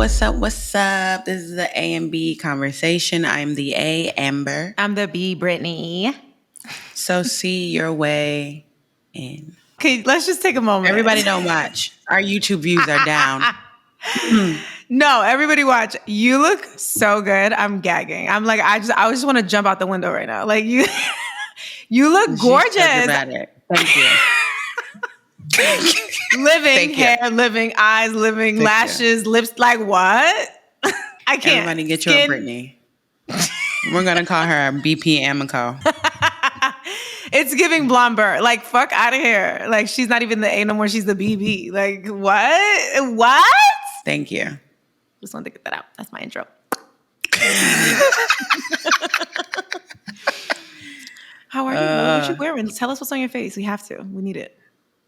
what's up? What's up? This is the A and B conversation. I'm the A, Amber. I'm the B, Brittany. So see your way in. Okay, let's just take a moment. Everybody don't watch. Our YouTube views are down. No, everybody watch. You look so good. I'm gagging. I'm like, I just want to jump out the window right now. Like you look gorgeous. About it. Thank you. Living hair, living eyes, living lashes, lips. Like what? I can't. Everybody get your Brittany. We're gonna call her BP Amico. It's giving blonde bird. Like fuck out of here. Like she's not even the A no more. She's the BB. Like what? What? Thank you. Just wanted to get that out. That's my intro. How are you? What you wearing? Tell us what's on your face. We have to. We need it.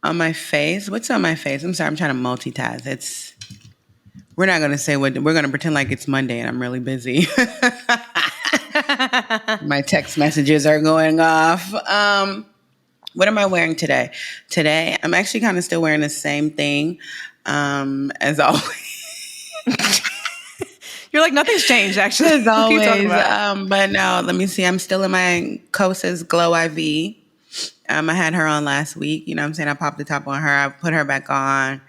On my face? What's on my face? I'm sorry. I'm trying to multitask. We're not going to say what. We're going to pretend like it's Monday and I'm really busy. My text messages are going off. What am I wearing today? Today, I'm actually kind of still wearing the same thing as always. You're like, nothing's changed, actually. As always. But no, let me see. I'm still in my Kosas Glow IV. I had her on last week. You know what I'm saying? I popped the top on her. I put her back on.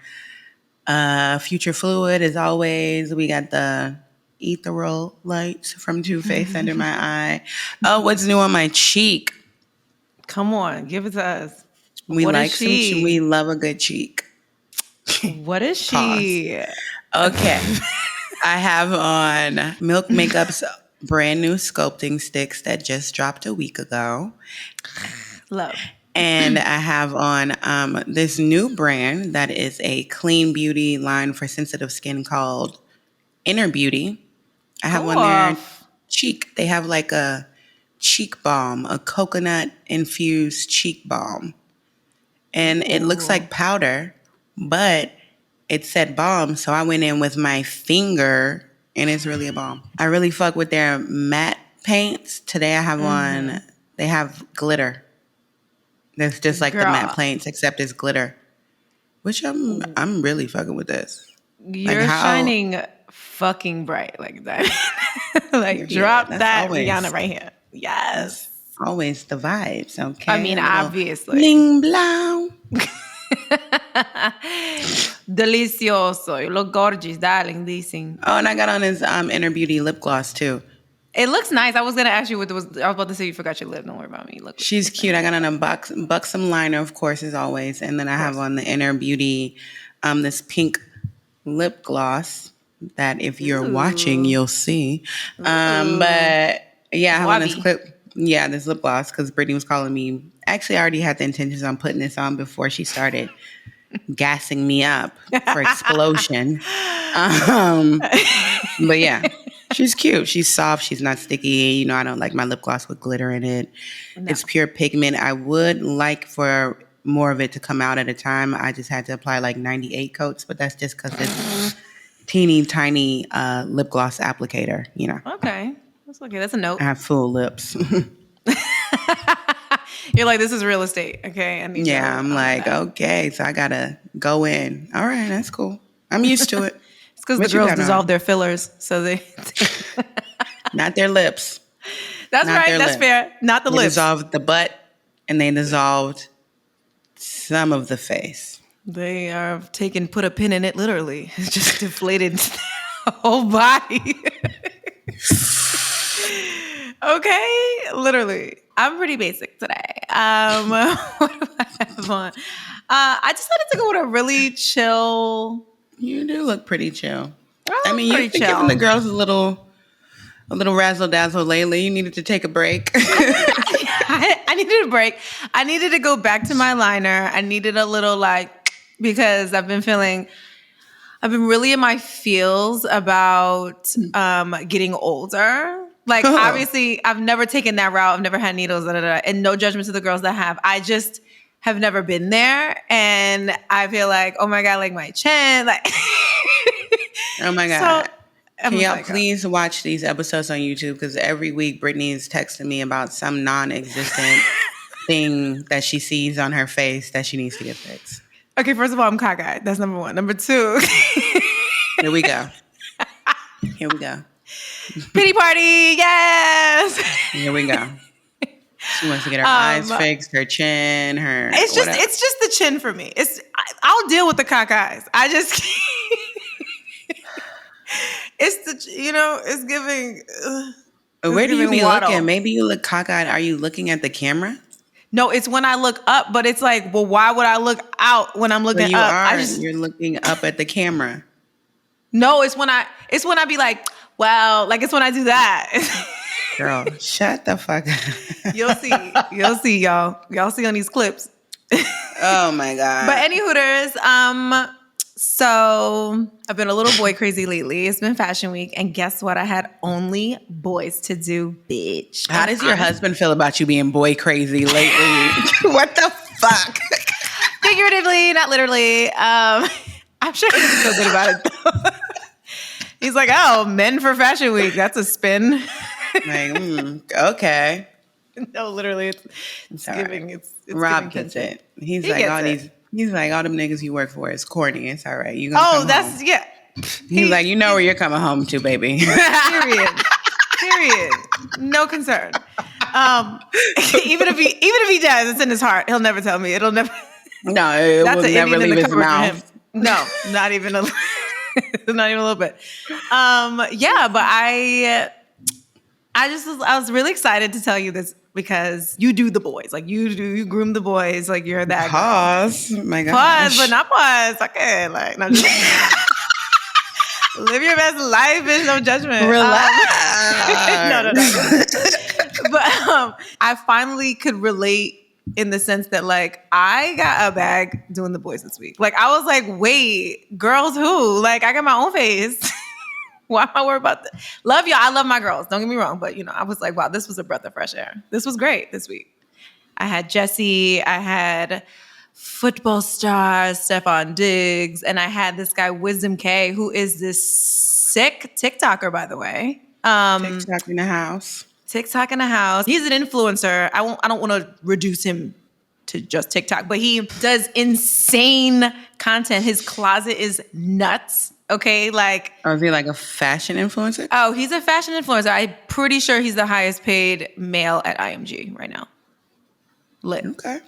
Future Fluid, as always. We got the ethereal lights from Too Faced under my eye. Oh, what's new on my cheek? Come on, give it to us. We love a good cheek. What is she? Okay. I have on Milk Makeup's brand new sculpting sticks that just dropped a week ago. Love. And I have on this new brand that is a clean beauty line for sensitive skin called Inner Beauty. I have on their cheek. They have like a cheek balm, a coconut infused cheek balm. And it looks like powder, but it said balm. So I went in with my finger and it's really a balm. I really fuck with their matte paints. Today I have on, they have glitter. That's just like the matte paints, except it's glitter. Which I'm really fucking with this. You're shining fucking bright like that. Like drop that Rihanna right here. Yes. Always the vibes, okay? I mean, obviously. Bling blau. Delicioso. You look gorgeous, darling. Listen. Oh, and I got on his Inner Beauty lip gloss too. It looks nice. I was going to ask you what it was. I was about to say you forgot your lip. Don't worry about me. Look. She's cute. I got on a buxom liner, of course, as always. And then I have on the Inner Beauty, this pink lip gloss that if you're watching, you'll see. But yeah, I have on this clip. Yeah, this lip gloss because Brittany was calling me. Actually, I already had the intentions on putting this on before she started gassing me up for explosion. But yeah. She's cute. She's soft. She's not sticky. You know, I don't like my lip gloss with glitter in it. No. It's pure pigment. I would like for more of it to come out at a time. I just had to apply like 98 coats, but that's just because it's teeny tiny lip gloss applicator, you know. Okay. That's okay. That's a note. I have full lips. You're like, this is real estate. Okay. I'm like, okay. So I got to go in. All right. That's cool. I'm used to it. Because the girls dissolve their fillers, so they not their lips. That's not right. That's fair. Not the lips. They dissolved the butt, and they dissolved some of the face. They are put a pin in it. Literally, it's just deflated the whole body. Okay, literally. I'm pretty basic today. What do I have on? I decided to go with a really chill. You do look pretty chill. I mean, you've been giving the girls a little razzle dazzle lately. You needed to take a break. I needed a break. I needed to go back to my liner. I needed a little because I've been really in my feels about getting older. Like, obviously, I've never taken that route. I've never had needles, and no judgment to the girls that have. I just have never been there, and I feel like, oh my God, like my chin, like. Oh my God. So, can y'all please watch these episodes on YouTube? Because every week Brittany is texting me about some non-existent thing that she sees on her face that she needs to get fixed. Okay, first of all, I'm cockeyed. That's number one. Number two. Here we go. Here we go. Pity party, yes. Here we go. She wants to get her eyes fixed, her chin, her. It's just the chin for me. I'll deal with the cock eyes. I just it's it's giving. Where do you be looking? Maybe you look cockeyed. Are you looking at the camera? No, it's when I look up, but it's like, well, why would I look out when I'm looking up? You're looking up at the camera. No, it's when I be like, well, like it's when I do that. Girl, shut the fuck up. You'll see, y'all. Y'all see on these clips. Oh my God. But any hooters, so I've been a little boy crazy lately. It's been Fashion Week, and guess what? I had only boys to do, bitch. How does your husband feel about you being boy crazy lately? What the fuck? Figuratively, not literally. I'm sure he doesn't feel good about it though. He's like, oh, men for Fashion Week. That's a spin. Like, okay. No, literally, it's giving. Right. It's Rob gets it. He's like all them niggas you work for is corny. It's all right. You gonna come home. Yeah. He's like, you know where you're coming home to, baby. Period. No concern. Even if he does, it's in his heart. He'll never tell me. It'll never. No, it will never leave his mouth. No, not even a little bit. Yeah, but I was really excited to tell you this because you do the boys. Like you groom the boys. Like you're that pause. Girl. My gosh. Pause, but not pause. Okay, like no, just live your best life. There's no judgment. Relax. No. But I finally could relate in the sense that like I got a bag doing the boys this week. Like I was like, wait, girls who? Like I got my own face. Why am I worried about that? Love y'all. I love my girls. Don't get me wrong. But, I was like, wow, this was a breath of fresh air. This was great this week. I had Jesse. I had football star Stephon Diggs. And I had this guy, Wisdom K, who is this sick TikToker, by the way. TikTok in the house. TikTok in the house. He's an influencer. I don't want to reduce him to just TikTok, but he does insane content. His closet is nuts. Okay, like... Oh, is he like a fashion influencer? Oh, he's a fashion influencer. I'm pretty sure he's the highest paid male at IMG right now. Lit. Okay.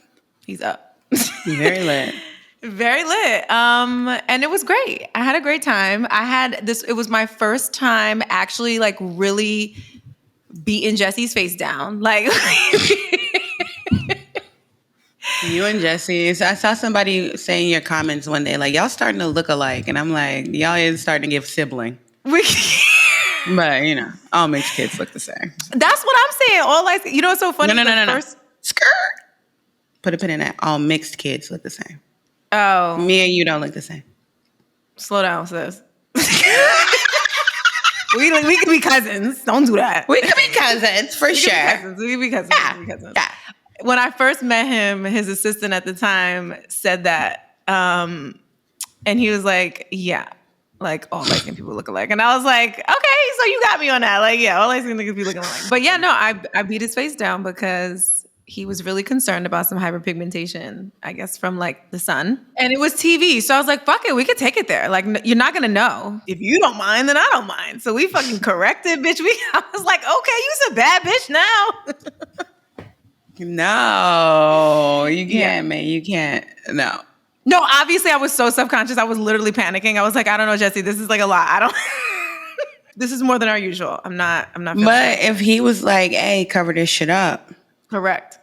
He's up. Very lit. Very lit. And it was great. I had a great time. It was my first time actually like really beating Jesse's face down. Like... You and Jesse. So I saw somebody saying in your comments one day, like, y'all starting to look alike. And I'm like, y'all is starting to give sibling. But, all mixed kids look the same. That's what I'm saying. All like, it's so funny. No. Skirt. Put a pin in that. All mixed kids look the same. Oh. Me and you don't look the same. Slow down, sis. We could be cousins. Don't do that. We could be cousins, for sure. We could be cousins. Yeah. When I first met him, his assistant at the time said that. And he was like, yeah, like all light-skinned people look alike. And I was like, okay, so you got me on that. Like, yeah, all light-skinned people look alike. But yeah, no, I beat his face down because he was really concerned about some hyperpigmentation, I guess, from like the sun. And it was TV. So I was like, fuck it, we could take it there. Like, you're not going to know. If you don't mind, then I don't mind. So we fucking corrected, bitch. I was like, okay, you's a bad bitch now. No, you can't, man. You can't. No, obviously I was so subconscious. I was literally panicking. I was like, I don't know, Jesse, this is like a lot. This is more than our usual. I'm not. But if he was like, hey, cover this shit up. Correct.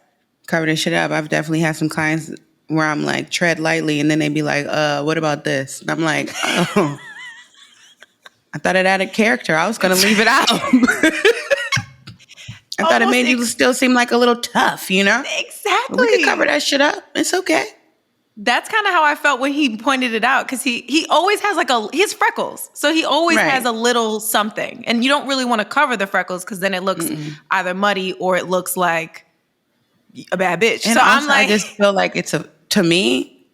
Cover this shit up. I've definitely had some clients where I'm like, tread lightly. And then they'd be like, what about this? And I'm like, oh, I thought it added character. I was going to leave it out. I thought it made you still seem like a little tough, Exactly. We could cover that shit up. It's okay. That's kind of how I felt when he pointed it out. Because he always has he has freckles. So he always has a little something. And you don't really want to cover the freckles because then it looks either muddy or it looks like a bad bitch. And so also, I'm like, I just feel like to me,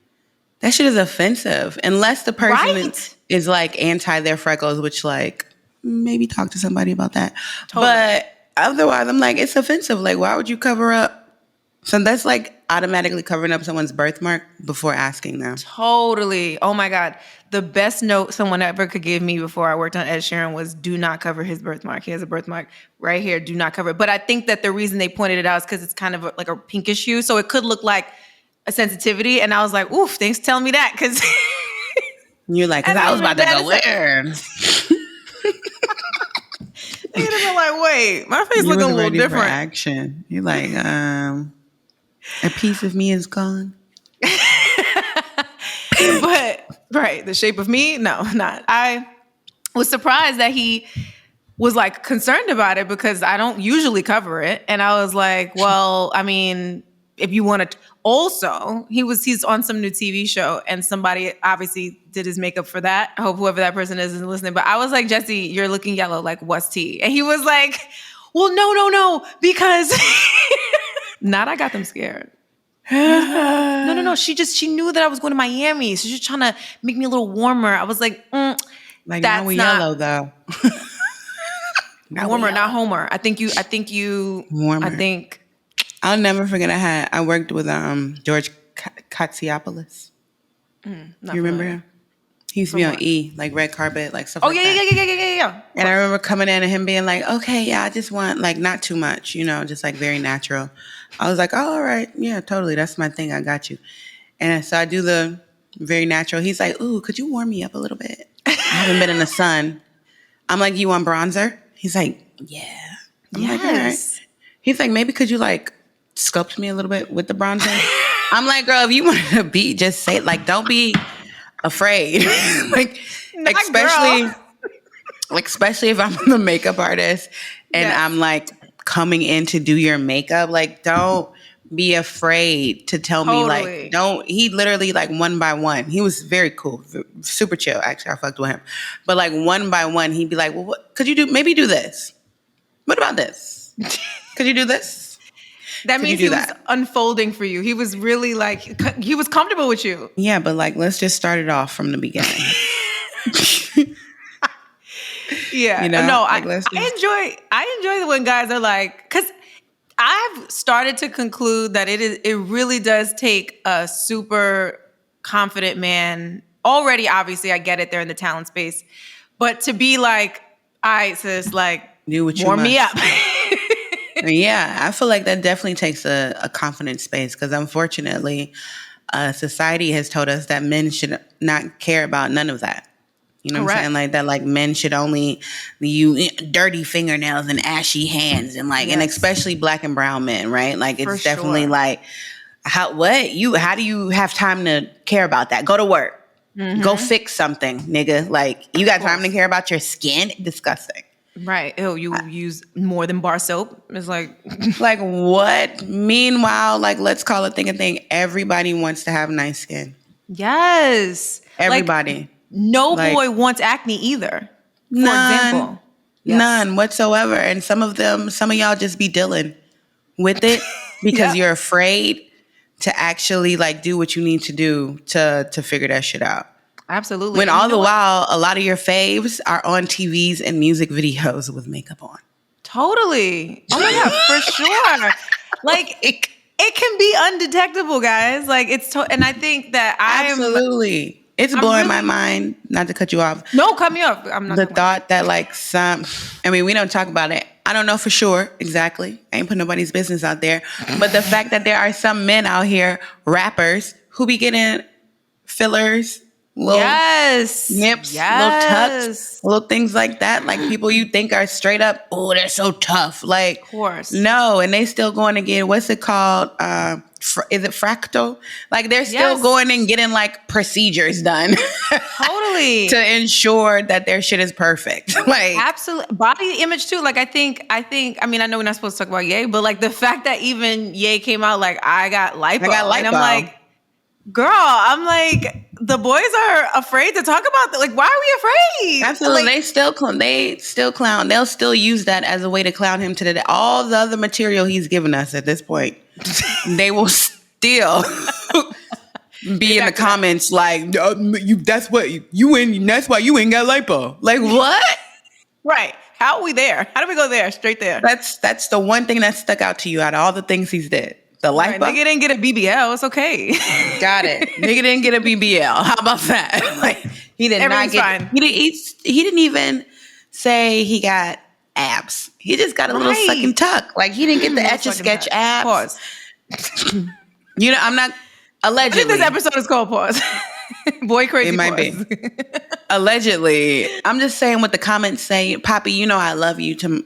that shit is offensive. Unless the person is like anti their freckles, which like maybe talk to somebody about that. Totally. But otherwise, I'm like, it's offensive. Like, why would you cover up So that's like automatically covering up someone's birthmark before asking them. Totally. Oh my God. The best note someone ever could give me before I worked on Ed Sheeran was do not cover his birthmark. He has a birthmark right here. Do not cover it. But I think that the reason they pointed it out is because it's kind of like a pinkish hue. So it could look like a sensitivity. And I was like, oof, thanks for telling me that. Because you're like, because I was about to go in. They'd have been like, wait, my face looking a little different. Action. You're like, a piece of me is gone. But right, the shape of me, no, not. I was surprised that he was like concerned about it because I don't usually cover it, and I was like, well, I mean, if you want to. Also, he's on some new TV show, and somebody obviously did his makeup for that. I hope whoever that person is listening. But I was like, Jesse, you're looking yellow. Like, what's tea? And he was like, well, no, because not. I got them scared. No. She knew that I was going to Miami. So she's trying to make me a little warmer. I was like, like now we yellow though. Warmer, not Homer. I think warmer. I'll never forget I worked with George Katsiopoulos. You remember him? He used to be on E, like red carpet, like stuff like that. Yeah. And I remember coming in and him being like, okay, yeah, I just want like not too much, just like very natural. I was like, oh, all right. Yeah, totally. That's my thing. I got you. And so I do the very natural. He's like, ooh, could you warm me up a little bit? I haven't been in the sun. I'm like, you want bronzer? He's like, yeah. I'm like, all right. He's like, maybe could you like sculpt me a little bit with the bronzer? I'm like, girl, if you want to be, just say it. Like, don't be afraid. Like, especially if I'm the makeup artist and I'm like coming in to do your makeup. Like, don't be afraid to tell me, like, don't. He literally, like, one by one, he was very cool, super chill. Actually, I fucked with him. But like one by one, he'd be like, well, what could you do? Maybe do this. What about this? Could you do this? That means he was unfolding for you. He was really like, he was comfortable with you. Yeah, but like, let's just start it off from the beginning. Yeah. No, like, I enjoy when guys are like, because I've started to conclude that it really does take a super confident man. Already, obviously, I get it. They're in the talent space. But to be like, all right, sis, like, do what you warm me up. Yeah, I feel like that definitely takes a confident space because unfortunately, society has told us that men should not care about none of that. You know what I'm saying? Like that, like men should only use dirty fingernails and ashy hands and like, and especially black and brown men, right? Like it's definitely like, how do you have time to care about that? Go to work. Mm-hmm. Go fix something, nigga. Like you got time to care about your skin? Disgusting. Right. Oh, you use more than bar soap. It's like like what? Meanwhile, like let's call a thing a thing. Everybody wants to have nice skin. Yes. Everybody. Like, no boy wants acne either. For example. Yes. None whatsoever. And some of y'all just be dealing with it because you're afraid to actually like do what you need to do to figure that shit out. Absolutely. When all the while, a lot of your faves are on TVs and music videos with makeup on. Totally. Oh my God, for sure. Like it can be undetectable, guys. Like and I think that absolutely. It's blowing my mind, not to cut you off. No, cut me off. I'm not. The thought that like we don't talk about it. I don't know for sure exactly. I ain't put nobody's business out there. But the fact that there are some men out here, rappers, who be getting fillers, little nips, little tucks, little things like that. Like people you think are straight up, oh, they're so tough. Like, of course. No, and they still going to get, what's it called? Is it fractal? Like they're still going and getting like procedures done. Totally. To ensure that their shit is perfect. Like absolutely. Body image too. Like I think, I mean, I know we're not supposed to talk about Ye, but like the fact that even Ye came out like, I got lipo. And I'm like, girl, I'm like, the boys are afraid to talk about that. Like, why are we afraid? Absolutely. Like, they still clown. They'll still use that as a way to clown him to the all the other material he's given us at this point. They will still be in the comments like, that's why you ain't got lipo. Like what? Right. How are we there? How do we go there? Straight there. That's the one thing that stuck out to you out of all the things he's did. The Right, lipo? nigga didn't get a BBL. It's okay. Got it. Nigga didn't get a BBL. How about that? Like, he did not get. Fine. He didn't even say he got abs. He just got a little suck and tuck. Like, he didn't get the Etch a Sketch abs. Pause. You know, I'm not allegedly. I think this episode is called Pause. Boy crazy. It might pause. be. Allegedly. I'm just saying what the comments say. Poppy, you know I love you to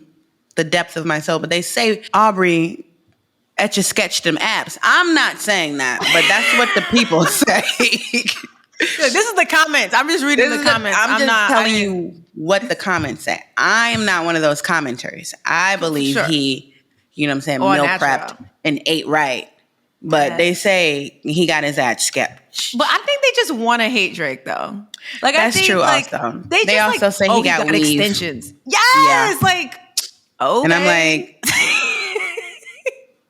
the depth of my soul, but they say Aubrey Etch a Sketch them abs. I'm not saying that, but that's what the people say. This is the comments. I'm just reading the comments. I'm just telling you what the comments say. I am not one of those commenters. I believe he, you know what I'm saying, meal prepped and ate right. But they say he got his ass sketched. But I think they just want to hate Drake, though. Like, that's I think, true. Like, also, they also say he got weave. extensions. Yes, like okay. And I'm like,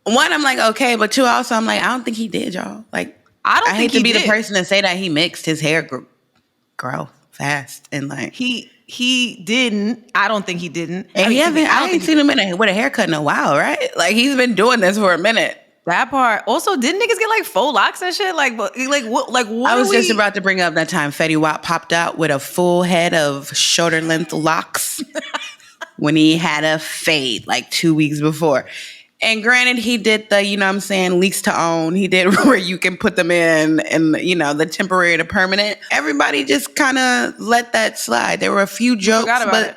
one, I'm like okay, but two, also I'm like, I don't think he did, y'all. Like, I hate to be the person to say that he mixed his hair grow fast and like he didn't. I don't think he didn't. And I ain't seen him with a haircut in a while, right? Like, he's been doing this for a minute. That part. Also, didn't niggas get like faux locks and shit? Like what? I was just about to bring up that time Fetty Wap popped out with a full head of shoulder length locks when he had a fade like 2 weeks before. And granted, he did the, you know what I'm saying, leaks to own. He did where you can put them in and, you know, the temporary to permanent. Everybody just kind of let that slide. There were a few jokes, but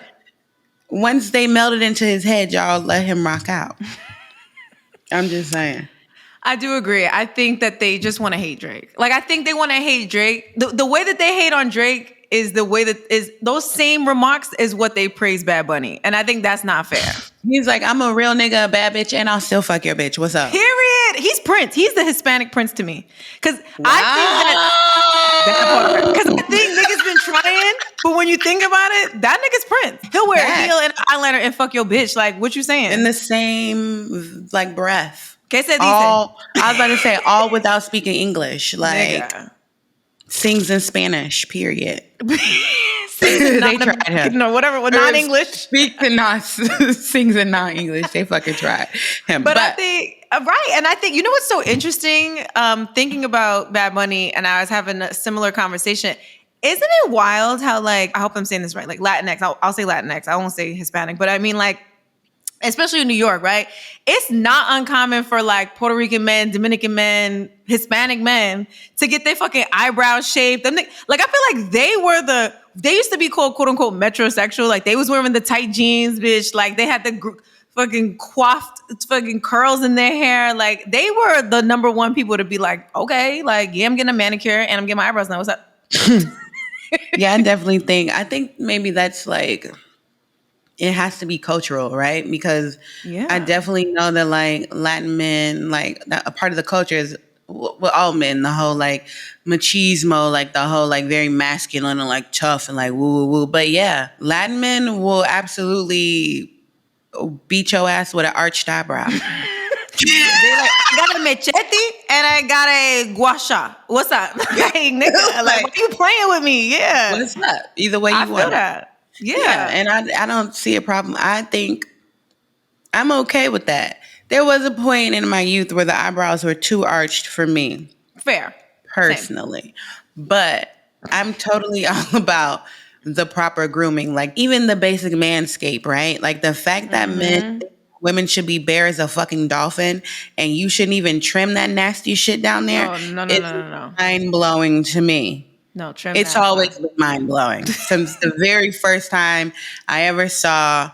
once they melted into his head, y'all let him rock out. I'm just saying. I do agree. I think that they just want to hate Drake. Like, I think they want to hate Drake. The way that they hate on Drake is the way that is those same remarks is what they praise Bad Bunny. And I think that's not fair. He's like, I'm a real nigga, a bad bitch, and I'll still fuck your bitch. What's up? Period. He's Prince. He's the Hispanic Prince to me. Because I think niggas been trying, but when you think about it, that nigga's Prince. He'll wear a heel and eyeliner and fuck your bitch. Like, what you saying? In the same, like, breath. I was about to say, all without speaking English. Like, sings in Spanish, period. They tried him. No, whatever, non-English. Speaks and not, sings in non-English. They fucking tried him. But I think, right. And I think, you know what's so interesting? Thinking about Bad Bunny, and I was having a similar conversation. Isn't it wild how, like, I hope I'm saying this right, like Latinx, I'll say Latinx. I won't say Hispanic, but I mean, like, especially in New York, right? It's not uncommon for like Puerto Rican men, Dominican men, Hispanic men to get their fucking eyebrows shaved. Like, I feel like they used to be called quote unquote metrosexual. Like, they was wearing the tight jeans, bitch. Like, they had the fucking coiffed fucking curls in their hair. Like, they were the number one people to be like, okay, like, yeah, I'm getting a manicure and I'm getting my eyebrows now. What's up? Yeah, I think maybe that's like, it has to be cultural, right? Because I definitely know that like Latin men, like a part of the culture is with all men, the whole like machismo, like the whole like very masculine and like tough and like woo woo woo. But yeah, Latin men will absolutely beat your ass with an arched eyebrow. They like, I got a machete and I got a guasha. What's up? Like, nigga, like, what are you playing with me? Yeah. What's up? Either way you want. I feel that. Yeah. And I don't see a problem. I think I'm okay with that. There was a point in my youth where the eyebrows were too arched for me. Fair. Personally. Same. But I'm totally all about the proper grooming. Like, even the basic manscape, right? Like, the fact that women should be bare as a fucking dolphin and you shouldn't even trim that nasty shit down there. Oh, no. Mind-blowing to me. No, trim. It's always been mind blowing since the very first time I ever saw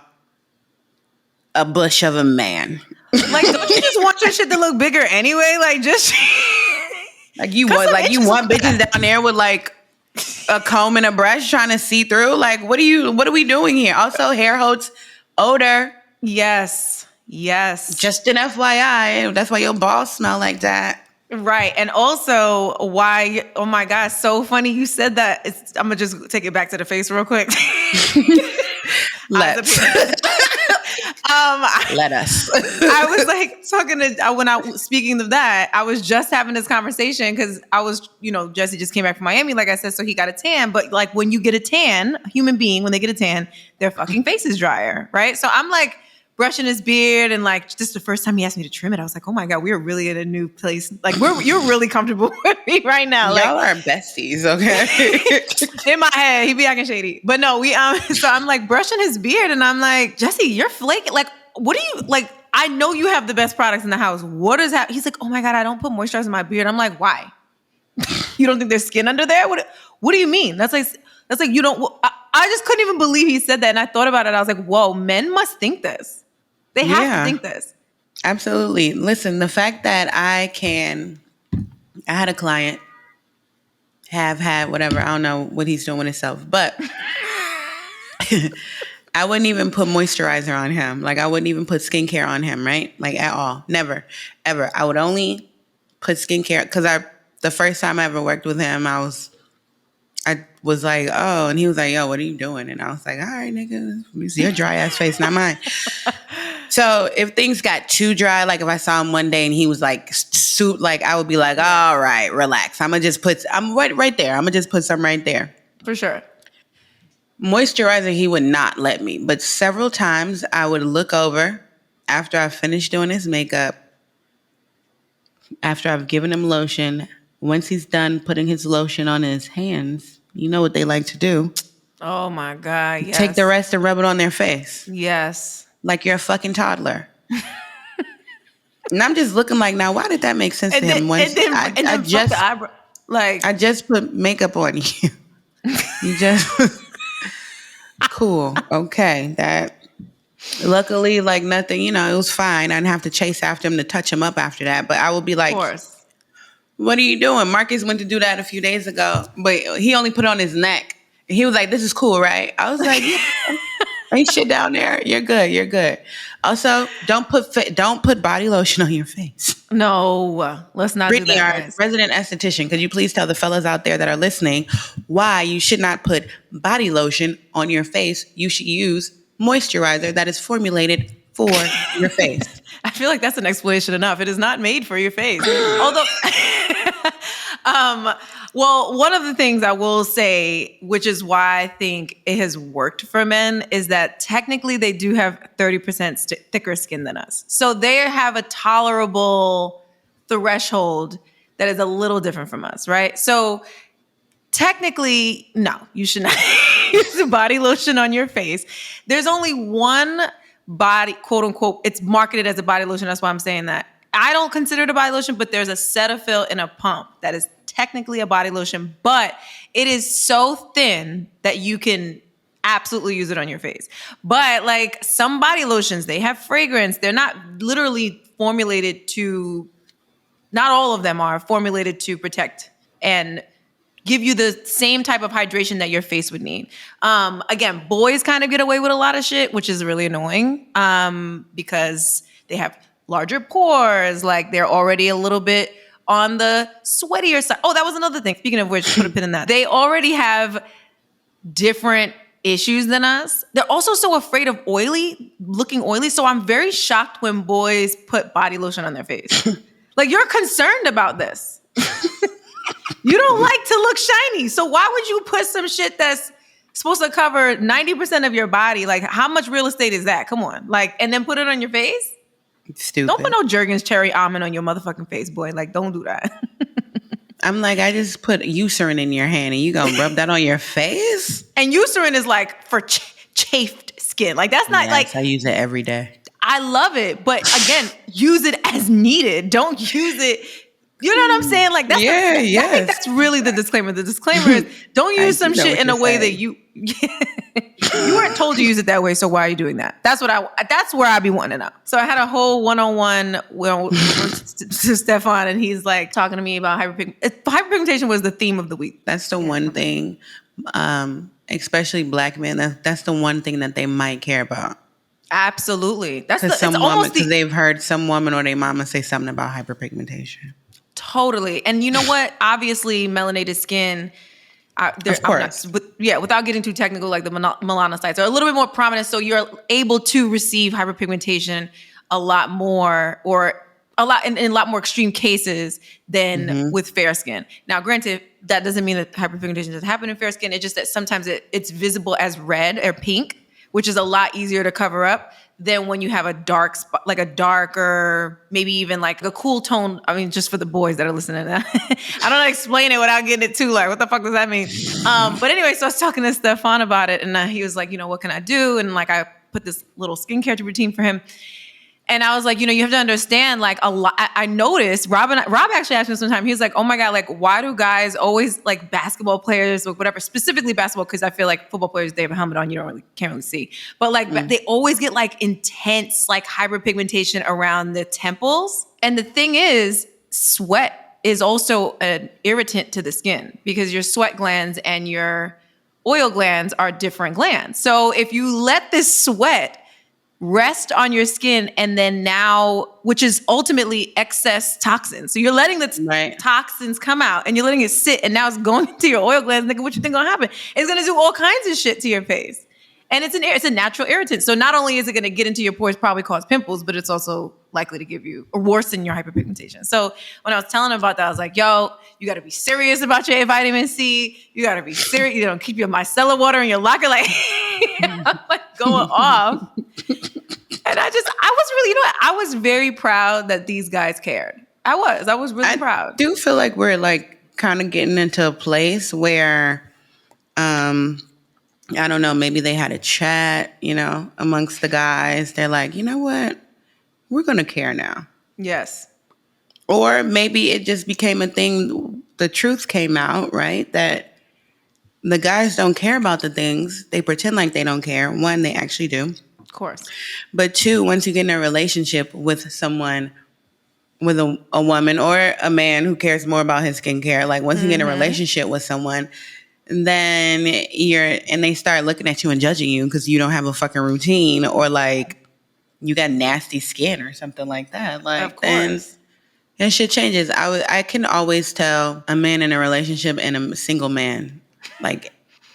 a bush of a man. Like, don't you just want your shit to look bigger anyway? Like, just like you want bitches down there with like a comb and a brush trying to see through. Like, what are we doing here? Also, hair holds odor. Yes. Just an FYI, that's why your balls smell like that. Right. And also why, oh my God, so funny you said that. I'm going to just take it back to the face real quick. Let us. I was like talking to, speaking of that, I was just having this conversation because I was, Jesse just came back from Miami, like I said, so he got a tan. But like when you get a tan, a human being, when they get a tan, their fucking face is drier, right? So I'm like, brushing his beard, and like just the first time he asked me to trim it, I was like, oh my God, we're really in a new place. Like you're really comfortable with me right now. Y'all are besties, okay? In my head, he be acting shady. But no, so I'm like brushing his beard, and I'm like, Jesse, you're flaking. Like, what do you like? I know you have the best products in the house. What is that? He's like, oh my God, I don't put moisturizer in my beard. I'm like, why? You don't think there's skin under there? What do you mean? That's like you don't. I just couldn't even believe he said that, and I thought about it. I was like, whoa, men must think this. They have to think this. Absolutely. Listen, the fact that I had a client, have had whatever, I don't know what he's doing with himself, but I wouldn't even put moisturizer on him. Like I wouldn't even put skincare on him, right? Like at all. Never, ever. I would only put skincare because the first time I ever worked with him, I was like, oh, and he was like, yo, what are you doing? And I was like, all right, nigga, it's your dry ass face, not mine. So if things got too dry, like if I saw him one day and he was like, like I would be like, all right, relax. I'm right there. I'm gonna just put some right there. For sure. Moisturizer, he would not let me. But several times I would look over after I finished doing his makeup, after I've given him lotion. Once he's done putting his lotion on his hands, you know what they like to do. Oh my God, yes. Take the rest and rub it on their face. Yes. Like you're a fucking toddler. And I'm just looking like, now, why did that make sense to him? I just put makeup on you. You just... Cool. Okay. Luckily, like nothing, it was fine. I didn't have to chase after him to touch him up after that. But I would be like, of course. What are you doing? Marcus went to do that a few days ago, but he only put it on his neck. And he was like, this is cool, right? I was like, yeah. Ain't shit down there. You're good. You're good. Also, don't put body lotion on your face. No, let's not Brittany, do that. Our resident esthetician, could you please tell the fellas out there that are listening why you should not put body lotion on your face? You should use moisturizer that is formulated for your face. I feel like that's an explanation enough. It is not made for your face. Although, well, one of the things I will say, which is why I think it has worked for men, is that technically they do have 30% thicker skin than us. So they have a tolerable threshold that is a little different from us, right? So technically, no, you should not use a body lotion on your face. There's only one body, quote unquote, it's marketed as a body lotion. That's why I'm saying that. I don't consider it a body lotion, but there's a Cetaphil in a pump that is technically a body lotion, but it is so thin that you can absolutely use it on your face. But like some body lotions, they have fragrance. They're not literally formulated to, not all of them are formulated to protect and give you the same type of hydration that your face would need. Again, boys kind of get away with a lot of shit, which is really annoying because they have larger pores. Like they're already a little bit on the sweatier side. Oh, that was another thing. Speaking of which, put a pin in that. They already have different issues than us. They're also so afraid of looking oily. So I'm very shocked when boys put body lotion on their face. Like you're concerned about this. You don't like to look shiny. So why would you put some shit that's supposed to cover 90% of your body? Like how much real estate is that? Come on. Like, and then put it on your face? Stupid. Don't put no Jergens cherry almond on your motherfucking face, boy. Like, don't do that. I'm like, I just put Eucerin in your hand and you gonna rub that on your face? And Eucerin is like for chafed skin. Like that's not like... I use it every day. I love it. But again, use it as needed. Don't use it... You know what I'm saying? Like that's I think that's really the disclaimer. The disclaimer is don't use some shit in a way that you weren't told to use it that way. So why are you doing that? That's where I be wanting to know. So I had a whole one-on-one to Stefan, and he's like talking to me about hyperpigmentation. Hyperpigmentation was the theme of the week. That's the one thing, especially black men. That's the one thing that they might care about. Absolutely. That's because they've heard some woman or their mama say something about hyperpigmentation. Totally. And you know what? Obviously, melanated skin, of course. Without getting too technical, like the melanocytes are a little bit more prominent. So you're able to receive hyperpigmentation a lot more in a lot more extreme cases than with fair skin. Now, granted, that doesn't mean that hyperpigmentation doesn't happen in fair skin. It's just that sometimes it's visible as red or pink, which is a lot easier to cover up than when you have a dark spot, like a darker, maybe even like a cool tone. I mean, just for the boys that are listening to that. I don't know how to explain it without getting it too like, what the fuck does that mean? But anyway, so I was talking to Stefan about it, and he was like, what can I do? And like, I put this little skincare routine for him. And I was like, you have to understand, like, a lot. I noticed Rob actually asked me sometime. He was like, "Oh my God, like, why do guys always, like, basketball players or whatever, specifically basketball? Because I feel like football players, they have a helmet on, can't really see. But like, they always get like intense, like, hyperpigmentation around the temples. And the thing is, sweat is also an irritant to the skin because your sweat glands and your oil glands are different glands. So if you let this sweat rest on your skin and then now, which is ultimately excess toxins. So you're letting the toxins come out and you're letting it sit and now it's going into your oil glands. Nigga, what you think gonna happen? It's gonna do all kinds of shit to your face. And it's a natural irritant. So not only is it gonna get into your pores, probably cause pimples, but it's also likely to give you or worsen your hyperpigmentation. So when I was telling him about that, I was like, yo, you gotta be serious about your vitamin C. You gotta be serious, keep your micellar water in your locker, like, like going off. And I was very proud that these guys cared. I was really proud. I do feel like we're like kind of getting into a place where, I don't know, maybe they had a chat, amongst the guys. They're like, you know what? We're going to care now. Yes. Or maybe it just became a thing. The truth came out, right? That the guys don't care about the things. They pretend like they don't care. One, they actually do. Of course. But two, once you get in a relationship with someone, with a woman or a man who cares more about his skincare, like once you get in a relationship with someone, then they start looking at you and judging you because you don't have a fucking routine or like you got nasty skin or something like that. Like, of course. And shit changes. I can always tell a man in a relationship and a single man, like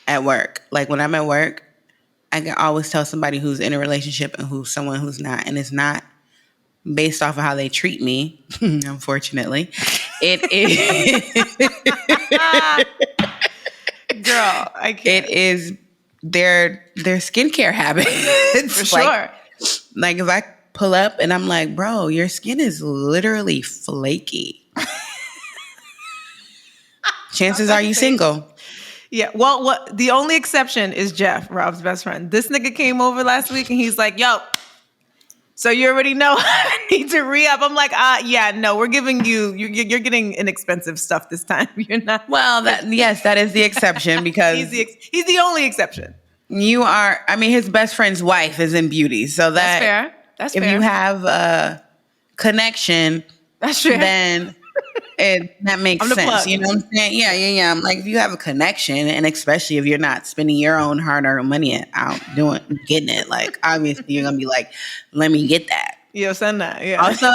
at work. Like when I'm at work, I can always tell somebody who's in a relationship and who's someone who's not. And it's not based off of how they treat me, unfortunately. It is. Girl, I can't. It is their skincare habits. For sure. Like if I pull up and I'm like, bro, your skin is literally flaky. Chances are you single. Yeah, well, the only exception is Jeff, Rob's best friend. This nigga came over last week and he's like, yo, so you already know I need to re-up. I'm like, yeah, no, we're giving you're getting inexpensive stuff this time. You're not. Well, that is the exception because he's the only exception. His best friend's wife is in beauty. So that's fair. That's fair. If you have a connection, that's fair. Then that makes sense. Plug. You know what I'm saying? Yeah. I'm like, if you have a connection, and especially if you're not spending your own hard-earned money out getting it, like obviously you're gonna be like, let me get that. Yo, send that. Yeah. Also,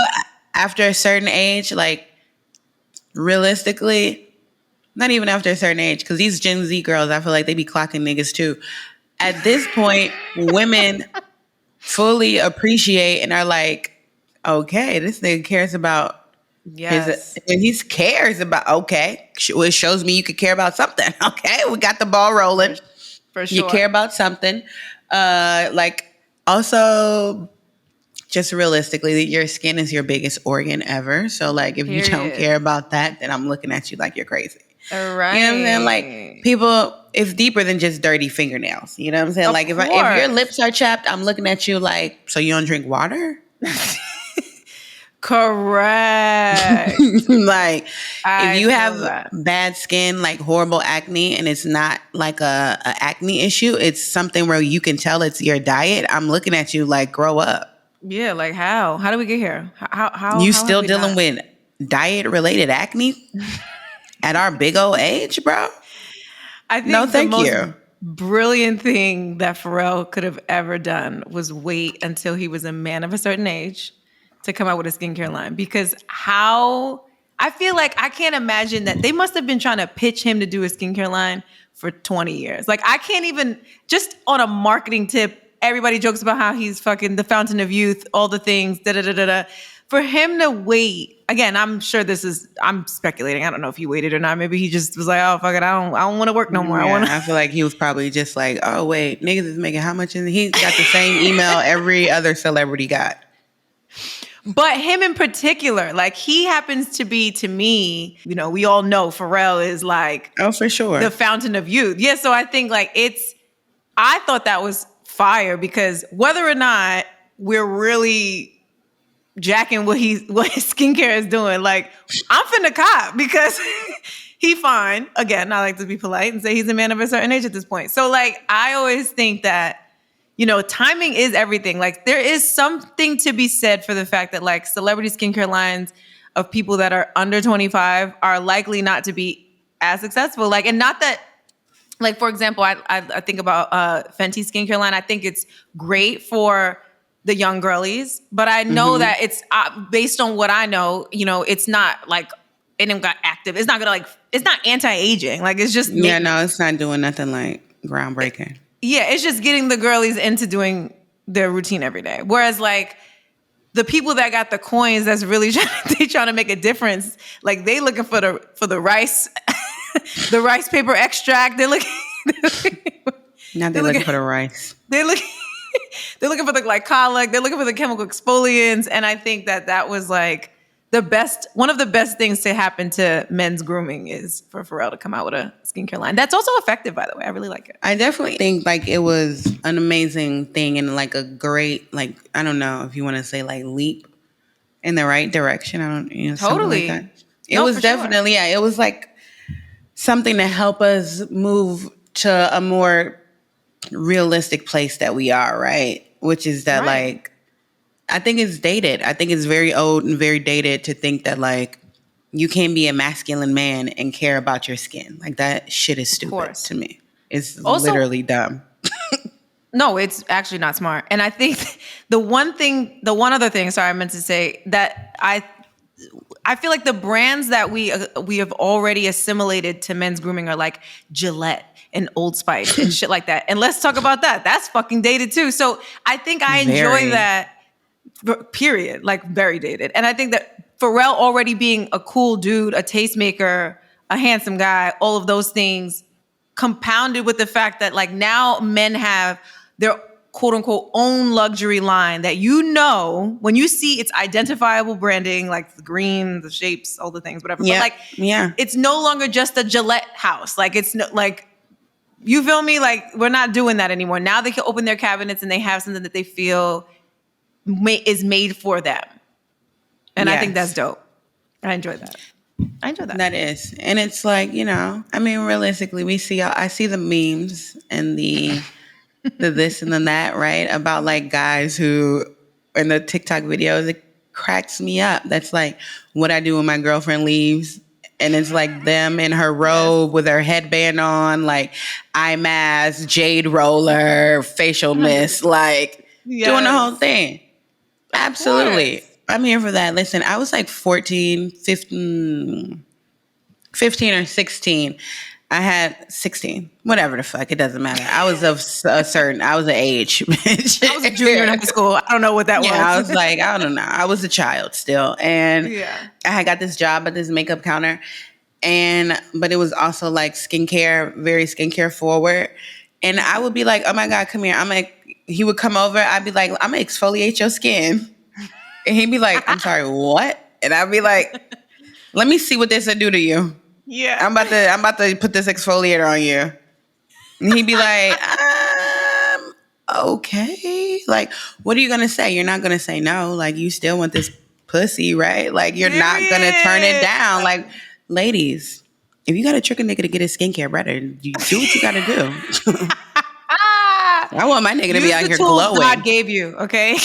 after a certain age, like realistically, not even after a certain age, because these Gen Z girls, I feel like they be clocking niggas too. At this point, women fully appreciate and are like, okay, this nigga cares about. Yes. He cares about, okay. It shows me you could care about something. Okay. We got the ball rolling. For sure. You care about something. Like also just realistically, your skin is your biggest organ ever. So like, if you don't care about that, then I'm looking at you like you're crazy. Right. You know what I'm saying? Like people, it's deeper than just dirty fingernails. You know what I'm saying? Like if your lips are chapped, I'm looking at you like, so you don't drink water? Correct. Like if you have bad skin, like horrible acne, and it's not like a acne issue, it's something where you can tell it's your diet. I'm looking at you like, grow up. Yeah, like how do we get here? How you still dealing with diet related acne at our big old age, bro? I think the most brilliant thing that Pharrell could have ever done was wait until he was a man of a certain age to come out with a skincare line, because I feel like I can't imagine that they must have been trying to pitch him to do a skincare line for 20 years. Like I can't even, just on a marketing tip, everybody jokes about how he's fucking the fountain of youth, all the things, for him to wait, again, I'm sure I'm speculating. I don't know if he waited or not. Maybe he just was like, oh, fuck it. I don't want to work no more. I feel like he was probably just like, oh, wait, niggas is making how much? He got the same email every other celebrity got. But him in particular, like he happens to be, to me, we all know Pharrell is like, oh, for sure, the fountain of youth. Yeah. So I think like I thought that was fire because whether or not we're really jacking what his skincare is doing, like I'm finna cop because he fine. Again, I like to be polite and say he's a man of a certain age at this point. So like, I always think that, timing is everything. Like there is something to be said for the fact that like celebrity skincare lines of people that are under 25 are likely not to be as successful. Like, and not that, like, for example, I think about Fenty skincare line. I think it's great for the young girlies, but I know that it's based on what I know, it's not like, it ain't got active. It's not gonna it's not anti-aging. Like it's just, no, it's not doing nothing like groundbreaking. Yeah, it's just getting the girlies into doing their routine every day. Whereas like the people that got the coins that's really trying to make a difference, like they looking for the rice, the rice paper extract. They're looking for the rice. They're looking for the glycolic. They're looking for the chemical exfoliants. And I think that was like one of the best things to happen to men's grooming is for Pharrell to come out with a skincare line. That's also effective, by the way. I really like it. I definitely think like it was an amazing thing and like a great, like, I don't know if you want to say like leap in the right direction. I don't, totally. Like that. It was definitely, sure. Yeah, it was like something to help us move to a more realistic place that we are, right? Which is that like, I think it's dated. I think it's very old and very dated to think that like you can't be a masculine man and care about your skin. Like that shit is stupid to me. It's also, literally dumb. No, it's actually not smart. And I think the one other thing, sorry, I meant to say that I feel like the brands that we have already assimilated to men's grooming are like Gillette and Old Spice and shit like that. And let's talk about that. That's fucking dated too. So I think I enjoy that. Period. Like very dated. And I think that Pharrell already being a cool dude, a tastemaker, a handsome guy, all of those things compounded with the fact that like now men have their quote unquote own luxury line that when you see it's identifiable branding, like the green, the shapes, all the things, whatever. Yeah. But like, it's no longer just a Gillette house. Like it's like, you feel me? Like we're not doing that anymore. Now they can open their cabinets and they have something that they feel is made for them. And I think that's dope. I enjoy that. That is. And it's like, I mean, realistically, I see the memes and the this and the that, right? About like guys who, in the TikTok videos, it cracks me up. That's like what I do when my girlfriend leaves. And it's like them in her robe with her headband on, like eye mask, jade roller, facial mist, like doing the whole thing. Absolutely. I'm here for that. Listen, I was like 15 or 16. I had 16, whatever the fuck. It doesn't matter. I was of I was an age, bitch. I was a junior in high school. I don't know what that was. I was like, I don't know. I was a child still. And I had got this job at this makeup counter. But it was also like skincare, very skincare forward. And I would be like, oh my God, come here. He would come over. I'd be like, I'm going to exfoliate your skin. And he'd be like, I'm sorry, what? And I'd be like, let me see what this will do to you. Yeah. I'm about to put this exfoliator on you. And he'd be like, okay. Like, what are you going to say? You're not going to say no. Like, you still want this pussy, right? Like, you're not going to turn it down. Like, ladies, if you got to trick a nigga to get his skincare better, you do what you got to do. I want my nigga to be out here glowing. God gave you, okay?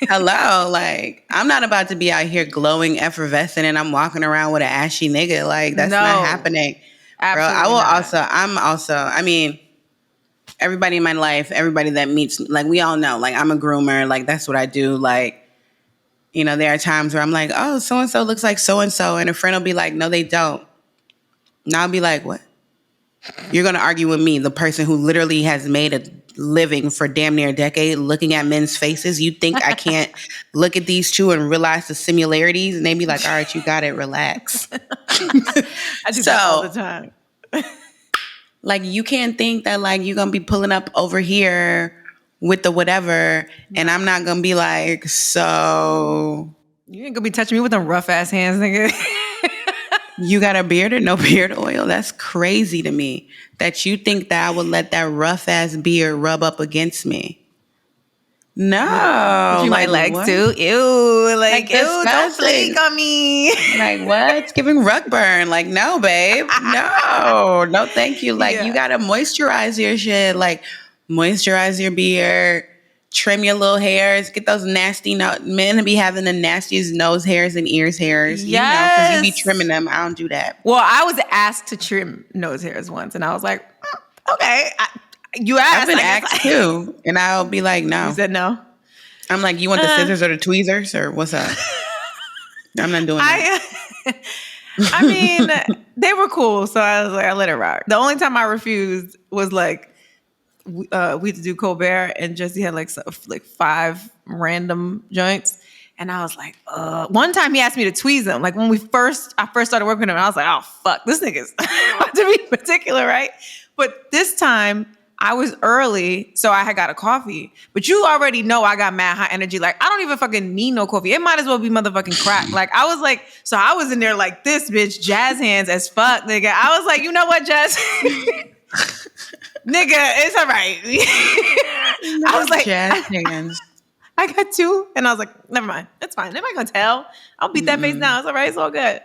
Hello, like I'm not about to be out here glowing, effervescent, and I'm walking around with an ashy nigga. Like that's not happening. Absolutely I mean, everybody in my life, everybody that meets, like we all know, like I'm a groomer. Like that's what I do. Like, there are times where I'm like, oh, so and so looks like so and so, and a friend will be like, no, they don't. And I'll be like, what? You're gonna argue with me, the person who literally has made living for damn near a decade looking at men's faces. You think I can't look at these two and realize the similarities? And they be like, all right, you got it, relax. I do that all the time. Like, you can't think that, like, you're going to be pulling up over here with the whatever, and I'm not going to be like, so... You ain't going to be touching me with them rough-ass hands, nigga. You got a beard or no beard oil? That's crazy to me. That you think that I would let that rough-ass beard rub up against me. No. You my legs, what? Too? Ew. Like ew, don't flake on me. Like, what? It's giving rug burn. Like, no, babe. No. No, thank you. Like, you got to moisturize your shit. Like, moisturize your beard. Trim your little hairs. Get those nasty men be having the nastiest nose hairs and ears hairs. Yes. You know, because you be trimming them. I don't do that. Well, I was asked to trim nose hairs once, and I was like, okay. You asked. I've been asked too, and I'll be like, no. You said no? I'm like, you want the scissors or the tweezers or what's up? I'm not doing that. I mean, they were cool, so I was like, I let it rock. The only time I refused was like, we had to do Colbert, and Jesse had like 5 random joints. And I was like, one time he asked me to tweeze him. Like when I first started working with him, I was like, oh, fuck, this nigga's about to be particular, right? But this time I was early, so I had got a coffee. But you already know I got mad high energy. Like, I don't even fucking need no coffee. It might as well be motherfucking crack. Like, I was like, so I was in there like this, bitch, jazz hands as fuck, nigga. I was like, you know what, Jazz? Nigga, it's all right. I was like, jazz hands. I got 2, and I was like, never mind. It's fine. Nobody gonna tell. I'll beat that face now. It's all right. It's all good.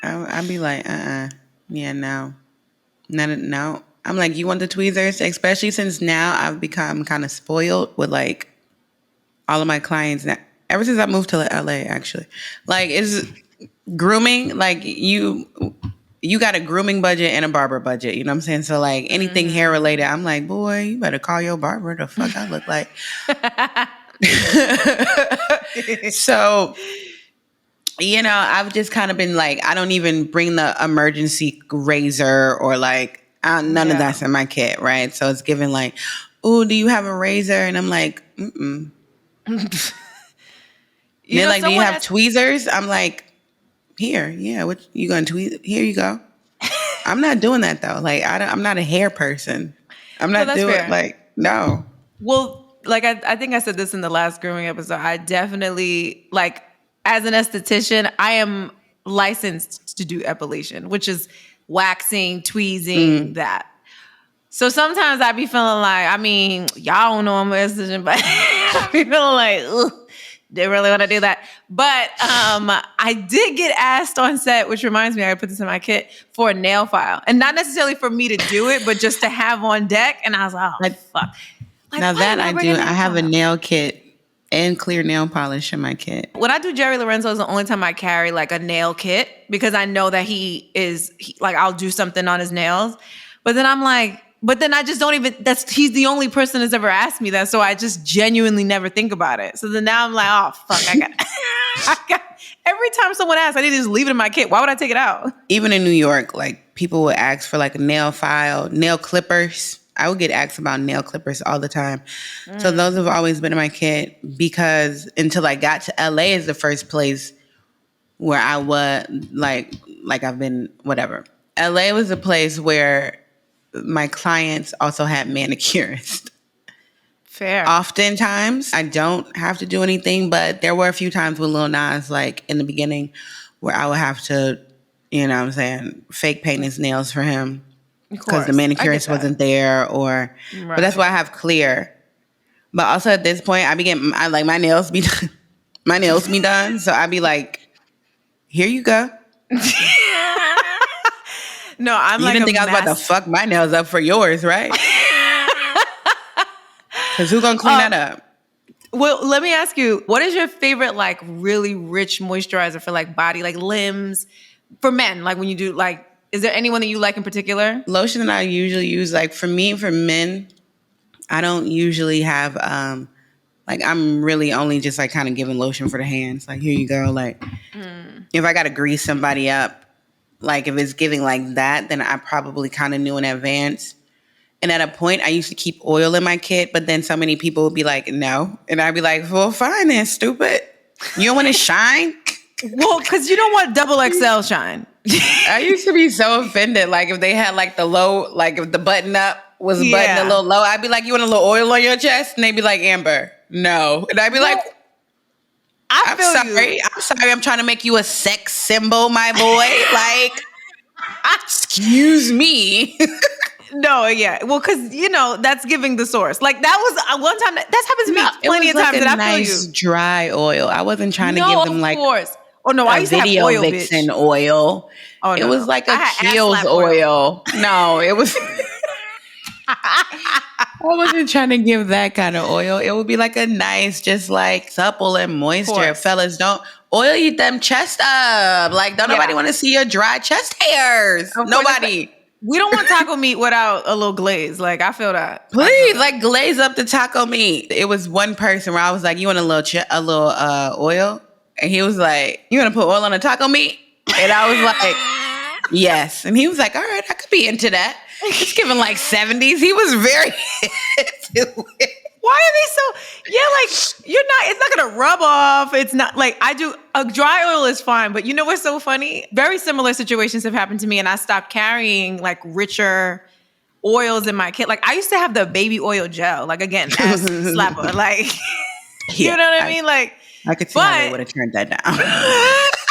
I'd be like, yeah, no. No. I'm like, you want the tweezers? Especially since now I've become kind of spoiled with like all of my clients now. Ever since I moved to LA, actually. Like, it's grooming. Like, you got a grooming budget and a barber budget. You know what I'm saying? So like anything hair related, I'm like, boy, you better call your barber. The fuck I look like. So, you know, I've just kind of been like, I don't even bring the emergency razor or like, none of that's in my kit, right? So it's given like, oh, do you have a razor? And I'm like, mm-mm. They're like, do you have tweezers? I'm like, here, yeah. What you gonna tweeze? Here you go. I'm not doing that though. Like, I'm not a hair person. I'm not doing fair. Like, no. Well, like I think I said this in the last grooming episode. I definitely, like, as an esthetician, I am licensed to do epilation, which is waxing, tweezing, that. So sometimes I be feeling like, I mean, y'all don't know I'm an esthetician, but I be feeling like, ugh, they really want to do that. But I did get asked on set, which reminds me, I put this in my kit, for a nail file. And not necessarily for me to do it, but just to have on deck. And I was like, oh, fuck. Like, now that I do, I have a nail kit and clear nail polish in my kit. When I do Jerry Lorenzo is the only time I carry like a nail kit, because I know that he like, I'll do something on his nails. But then I'm like, I just don't even, he's the only person that's ever asked me that. So I just genuinely never think about it. So then now I'm like, oh, fuck, I got, every time someone asks, I need to just leave it in my kit. Why would I take it out? Even in New York, like people would ask for like a nail file, nail clippers. I would get asked about nail clippers all the time. So those have always been in my kit, because until I got to LA is the first place where I was like I've been, whatever. LA was a place where my clients also had manicurists. Fair. Oftentimes, I don't have to do anything, but there were a few times with Lil Nas, like in the beginning, where I would have to, you know what I'm saying, fake paint his nails for him. Because the manicurist wasn't there, or but that's why I have clear. But also at this point, I like my nails be done. My nails be done, so I'd be like, "Here you go." No, I'm you like, didn't think I was about to fuck my nails up for yours, right? Because who's gonna clean that up? Well, let me ask you, what is your favorite like really rich moisturizer for like body, like limbs, for men? Like when you do like. Is there anyone that you like in particular? Lotion that I usually use, like for me, for men, I don't usually have, like I'm really only just like kind of giving lotion for the hands. Like, here you go. Like if I got to grease somebody up, like if it's giving like that, then I probably kind of knew in advance. And at a point, I used to keep oil in my kit, but then so many people would be like, no. And I'd be like, well, fine then, stupid. You don't want to shine? Well, because you don't want double XL shine. I used to be so offended. Like if they had like the low, like if the button up was buttoned a little low, I'd be like, you want a little oil on your chest? And they'd be like, Amber, no. And I'd be like, I'm sorry. I'm trying to make you a sex symbol, my boy. Like, excuse me. No, yeah. Well, because, that's giving the source. Like, that was one time. That's happened to me plenty of times. That I feel you. Dry oil. I wasn't trying to give them like I used to have oil, vixen bitch. Oil. Oh, no, it was like a Kiehl's oil. No, it was... I wasn't trying to give that kind of oil. It would be like a nice, just like supple and moisture. Fellas, don't oil them chest up. Like, don't nobody want to see your dry chest hairs. Nobody. We don't want taco meat without a little glaze. Like, I feel that. Please, like, glaze up the taco meat. It was one person where I was like, you want a little oil? And he was like, you want to put oil on the taco meat? And I was like, yes. And he was like, all right, I could be into that. It's giving like 70s. He was very into it. Why are they so... Yeah, like, it's not going to rub off. It's not like a dry oil is fine. But you know what's so funny? Very similar situations have happened to me. And I stopped carrying like richer oils in my kit. Like I used to have the baby oil gel. Like again, ass slapper. Like, you know what I mean? Like, I could see how they would have turned that down.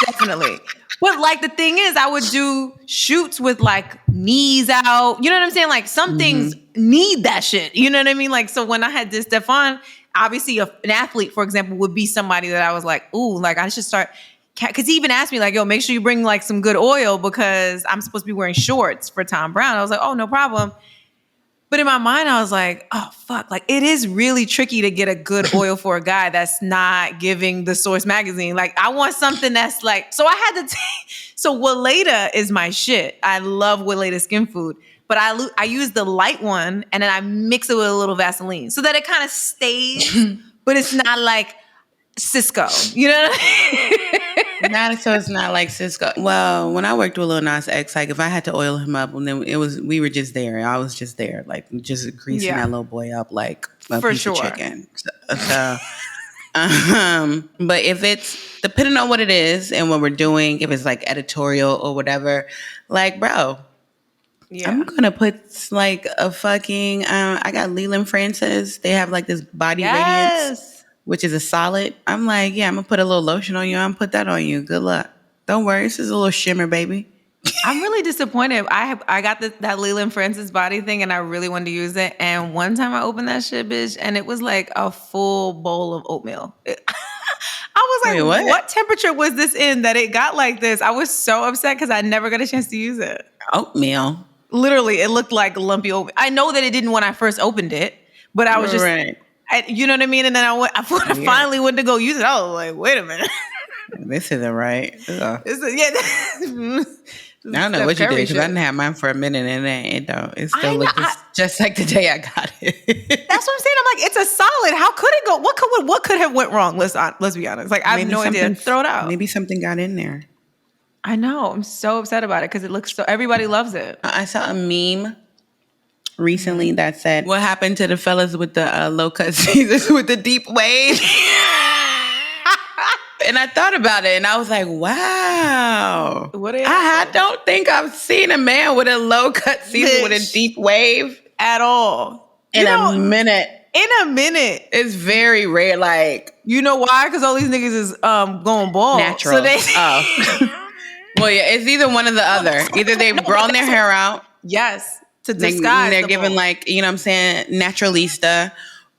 Definitely. But like the thing is, I would do shoots with like knees out. You know what I'm saying? Like some things need that shit. You know what I mean? Like, so when I had this Stefan, obviously an athlete, for example, would be somebody that I was like, ooh, like I should start. Because he even asked me like, yo, make sure you bring like some good oil because I'm supposed to be wearing shorts for Tom Brown. I was like, oh, no problem. But in my mind, I was like, oh, fuck. Like, it is really tricky to get a good oil for a guy that's not giving the Source magazine. Like, I want something that's like, so I had to so Weleda is my shit. I love Weleda Skin Food. But I use the light one and then I mix it with a little Vaseline so that it kind of stays, but it's not like Cisco. You know what I mean? Not so it's not like Cisco. Well, when I worked with Lil Nas X, like if I had to oil him up, and then we were just there. I was just there, like just greasing that little boy up like a piece of chicken. So, but if it's depending on what it is and what we're doing, if it's like editorial or whatever, like bro, I'm gonna put like a fucking. I got Leland Francis. They have like this body radiance, which is a solid. I'm like, yeah, I'm going to put a little lotion on you. I'm going to put that on you. Good luck. Don't worry. This is a little shimmer, baby. I'm really disappointed. I got that Leland Francis body thing and I really wanted to use it. And one time I opened that shit, bitch, and it was like a full bowl of oatmeal. I was like, wait, what temperature was this in that it got like this? I was so upset because I never got a chance to use it. Oatmeal? Literally, it looked like lumpy oatmeal. I know that it didn't when I first opened it, but I was just... Right. You know what I mean? And then I finally went to go use it. I was like, wait a minute. This isn't right. I don't know what you did because I didn't have mine for a minute and it don't. It still looks just like the day I got it. That's what I'm saying. I'm like, it's a solid. How could it go? What could have went wrong? Let's be honest. Like, I have no idea. Throw it out. Maybe something got in there. I know. I'm so upset about it because it looks so. Everybody loves it. I saw a meme recently that said, what happened to the fellas with the low cut Caesars with the deep wave? And I thought about it and I was like, wow. I don't think I've seen a man with a low cut Caesar with a deep wave at all. In a minute. It's very rare. Like, you know why? Because all these niggas is going bald. Natural. So well, yeah, it's either one or the other. Either they've grown their hair out. Yes. To disguise. They're giving like, you know what I'm saying, naturalista,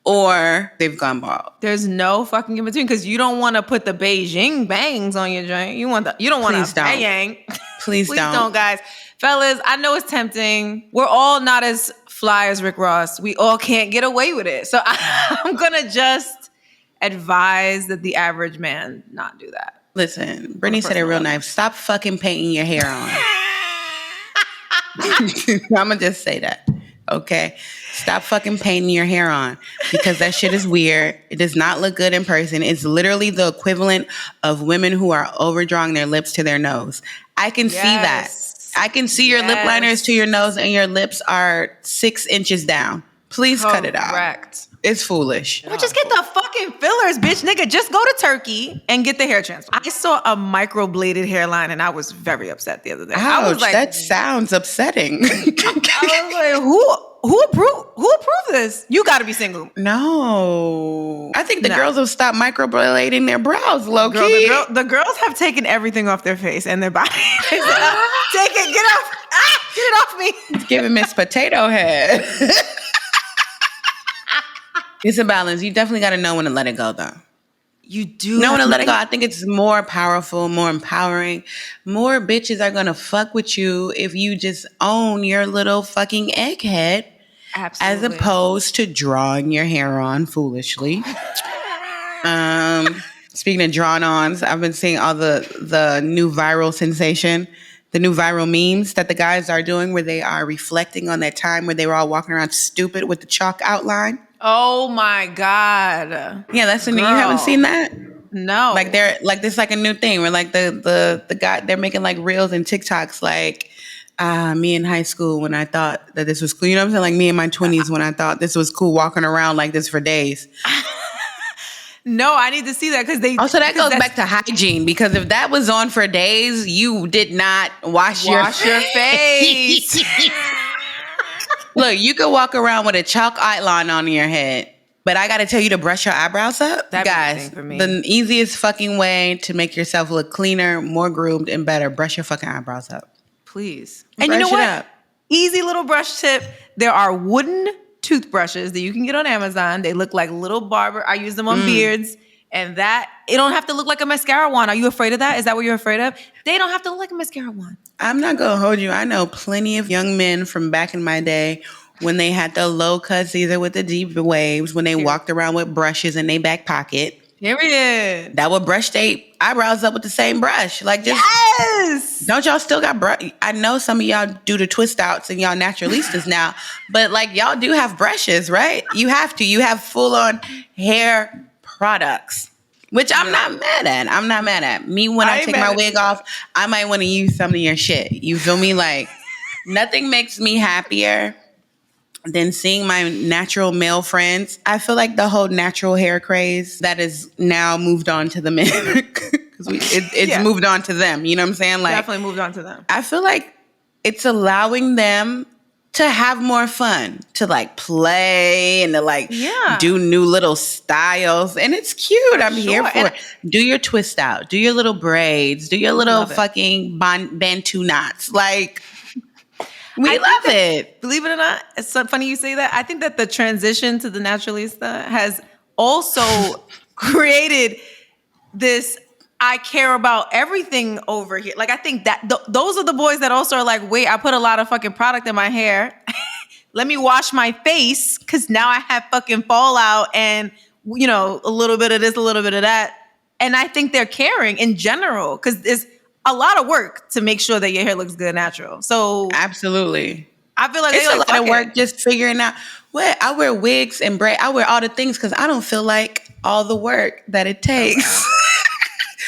or they've gone bald. There's no fucking in between because you don't want to put the Beijing bangs on your joint. You don't want to bang. Please don't, guys. Fellas, I know it's tempting. We're all not as fly as Rick Ross. We all can't get away with it. So I'm gonna just advise that the average man not do that. Listen, Brittany said it real nice. Stop fucking painting your hair on. I'm gonna just say that, okay? Stop fucking painting your hair on because that shit is weird. It does not look good in person. It's literally the equivalent of women who are overdrawing their lips to their nose. I can see that. I can see your lip liners to your nose and your lips are 6 inches down. Please cut it out. Correct. It's foolish. Well, just get the fucking fillers, bitch, nigga. Just go to Turkey and get the hair transplant. I saw a microbladed hairline and I was very upset the other day. Ouch, I was like, that sounds upsetting. I was like, who approved this? You got to be single. No. I think the girls have stopped microblading their brows, low key. The girls have taken everything off their face and their body. Take it, get it off me. It's giving Miss Potato Head. It's a balance. You definitely got to know when to let it go, though. You do know when to let it go. I think it's more powerful, more empowering. More bitches are going to fuck with you if you just own your little fucking egghead. Absolutely. As opposed to drawing your hair on foolishly. Speaking of drawn-ons, I've been seeing all the new viral sensation, the new viral memes that the guys are doing where they are reflecting on that time where they were all walking around stupid with the chalk outline. Oh my God. Yeah, that's the new. You haven't seen that? No. Like they're like this, like a new thing where like the guy, they're making like reels and TikToks like me in high school when I thought that this was cool. You know what I'm saying? Like me in my 20s when I thought this was cool, walking around like this for days. No, I need to see that because they. Also, that goes back to hygiene because if that was on for days, you did not wash your face. Look, you could walk around with a chalk outline on your head, but I got to tell you to brush your eyebrows up. Guys, the easiest fucking way to make yourself look cleaner, more groomed, and better, brush your fucking eyebrows up. Please. And you know what? Easy little brush tip. There are wooden toothbrushes that you can get on Amazon. They look like little barber. I use them on beards. And that, it don't have to look like a mascara wand. Are you afraid of that? Is that what you're afraid of? They don't have to look like a mascara wand. I'm not going to hold you. I know plenty of young men from back in my day when they had the low cuts, either with the deep waves, when they walked around with brushes in their back pocket. Period. That would brush their eyebrows up with the same brush. Like, just, yes! Don't y'all still got brush? I know some of y'all do the twist outs and y'all naturalistas now, but like y'all do have brushes, right? You have to. You have full on hair products, which I'm not mad at. I'm not mad at. Me, when I take my wig off, I might want to use some of your shit. You feel me? Like, nothing makes me happier than seeing my natural male friends. I feel like the whole natural hair craze that is now moved on to the men. Because it's moved on to them. You know what I'm saying? Like, definitely moved on to them. I feel like it's allowing them to have more fun, to like play and to like do new little styles. And it's cute. I'm here for it. Do your twist out. Do your little braids. Do your little fucking Bantu knots. Like, we love it. Believe it or not, it's so funny you say that. I think that the transition to the naturalista has also created this I care about everything over here. Like, I think that those are the boys that also are like, wait, I put a lot of fucking product in my hair. Let me wash my face because now I have fucking fallout and, you know, a little bit of this, a little bit of that. And I think they're caring in general because it's a lot of work to make sure that your hair looks good natural. So absolutely. I feel like it's a lot of work just figuring out what I wear wigs and braid. I wear all the things because I don't feel like all the work that it takes.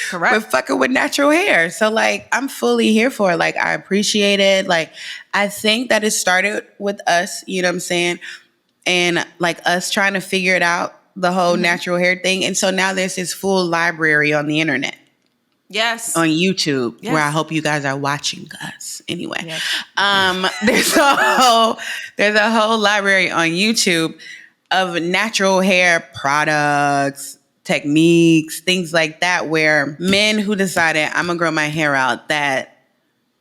Correct. We're fucking with natural hair. So like, I'm fully here for it. Like, I appreciate it. Like, I think that it started with us, you know what I'm saying? And like us trying to figure it out, the whole natural hair thing. And so now there's this full library on the internet. Yes. On YouTube, where I hope you guys are watching us. Anyway, there's a whole library on YouTube of natural hair products, techniques, things like that, where men who decided I'm gonna grow my hair out that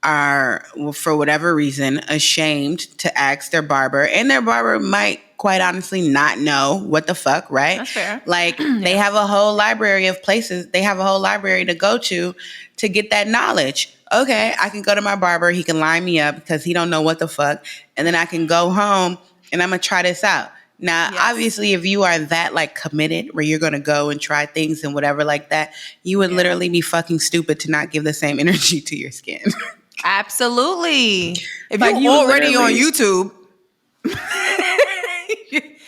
are, for whatever reason, ashamed to ask their barber, and their barber might quite honestly not know what the fuck, right? That's fair. Like, they have a whole library of places, they have a whole library to go to get that knowledge. Okay, I can go to my barber, he can line me up because he don't know what the fuck, and then I can go home and I'm gonna try this out. Now, obviously, if you are that like committed where you're going to go and try things and whatever like that, you would literally be fucking stupid to not give the same energy to your skin. Absolutely. If like you're already on YouTube,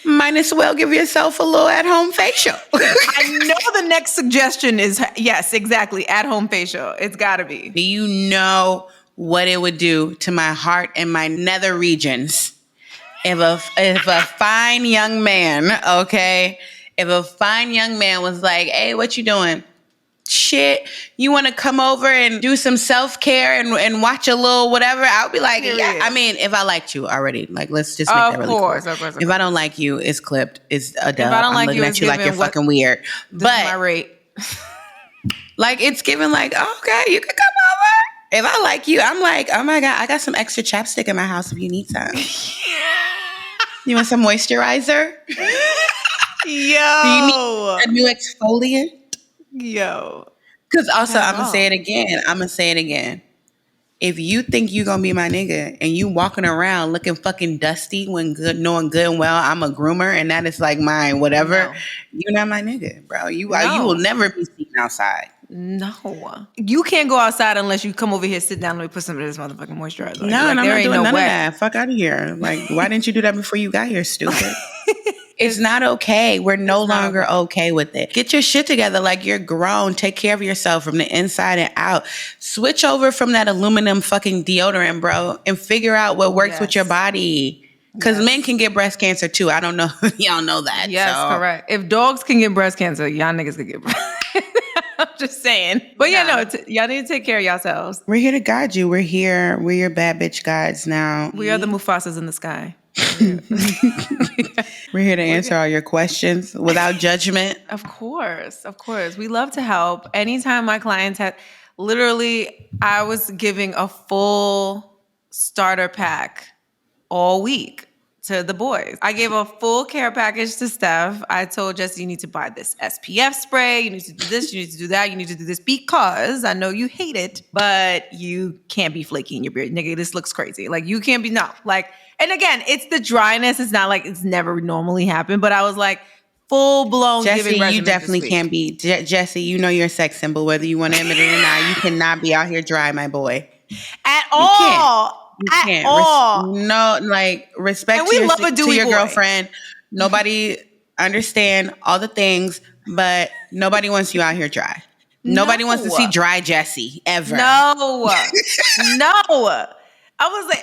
might as well give yourself a little at-home facial. I know the next suggestion is, yes, exactly, at-home facial. It's got to be. Do you know what it would do to my heart and my nether regions if a fine young man, okay, if a fine young man was like, hey, what you doing? Shit, you want to come over and do some self-care and watch a little whatever? I'll be like, yeah. I mean, if I liked you already, like, let's just make that really clear. Of course. If I don't like you, it's clipped. It's a dub. I'm like looking at you like you're fucking weird. This is my rate. Like, it's giving like, okay, you can come over. If I like you, I'm like, oh my God, I got some extra chapstick in my house if you need some. You want some moisturizer? Yo. Do you need a new exfoliant? Yo. Because also, I'm going to say it again. If you think you're going to be my nigga and you walking around looking fucking dusty knowing good and well I'm a groomer and that is like mine, whatever, you're not my nigga, bro. You will never be seen outside. No. You can't go outside unless you come over here, sit down, and let me put some of this motherfucking moisturizer. No, I'm not doing none of that. Fuck out of here. Like, why didn't you do that before you got here, stupid? It's not okay. We're no longer okay with it. Get your shit together like you're grown. Take care of yourself from the inside and out. Switch over from that aluminum fucking deodorant, bro, and figure out what works with your body. Because men can get breast cancer too. I don't know if y'all know that. Yes, correct. If dogs can get breast cancer, y'all niggas can get breast cancer. I'm just saying. But y'all need to take care of yourselves. We're here to guide you. We're here. We're your bad bitch guides now. We are the Mufasas in the sky. We're here to answer all your questions without judgment. Of course. We love to help. Anytime my clients had, literally, I was giving a full starter pack all week to the boys. I gave a full care package to Steph. I told Jesse, you need to buy this SPF spray. You need to do this. You need to do that. You need to do this because I know you hate it, but you can't be flaky in your beard. Nigga, this looks crazy. Like, you can't be, no. Like, and again, it's the dryness. It's not like it's never normally happened, but I was like, full blown giving regimen. You definitely can't be. Jesse, you know you're a sex symbol, whether you want to admit it or not. You cannot be out here dry, my boy. At all. You can't. No, like, respect to your girlfriend. Nobody understand all the things, but nobody wants you out here dry. Nobody wants to see dry Jessie ever. No. I was like,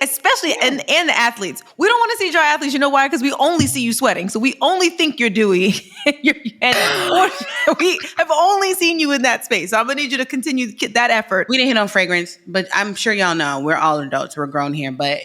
especially and the athletes. We don't want to see dry athletes. You know why? Because we only see you sweating. So we only think you're dewy. Or we have only seen you in that space. So I'm going to need you to continue that effort. We didn't hit on fragrance, but I'm sure y'all know we're all adults. We're grown here. But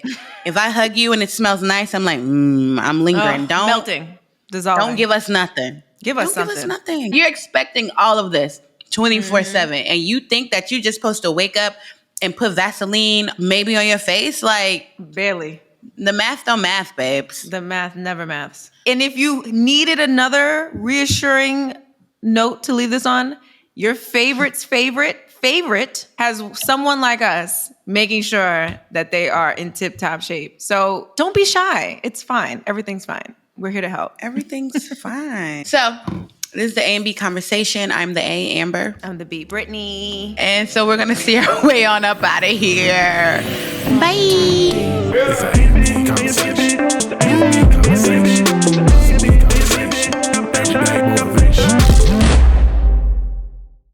if I hug you and it smells nice, I'm like, I'm lingering. Melting. Dissolving. Don't give us nothing. Give us nothing. You're expecting all of this 24/7. And you think that you're just supposed to wake up and put Vaseline maybe on your face? Like, barely. The math don't math, babes. The math never maths. And if you needed another reassuring note to leave this on, your favorite's favorite has someone like us making sure that they are in tip-top shape. So don't be shy. It's fine. Everything's fine. We're here to help. Everything's fine. So this is the A and B conversation. I'm the A, Amber. I'm the B, Brittany. And so we're going to see our way on up out of here. Bye.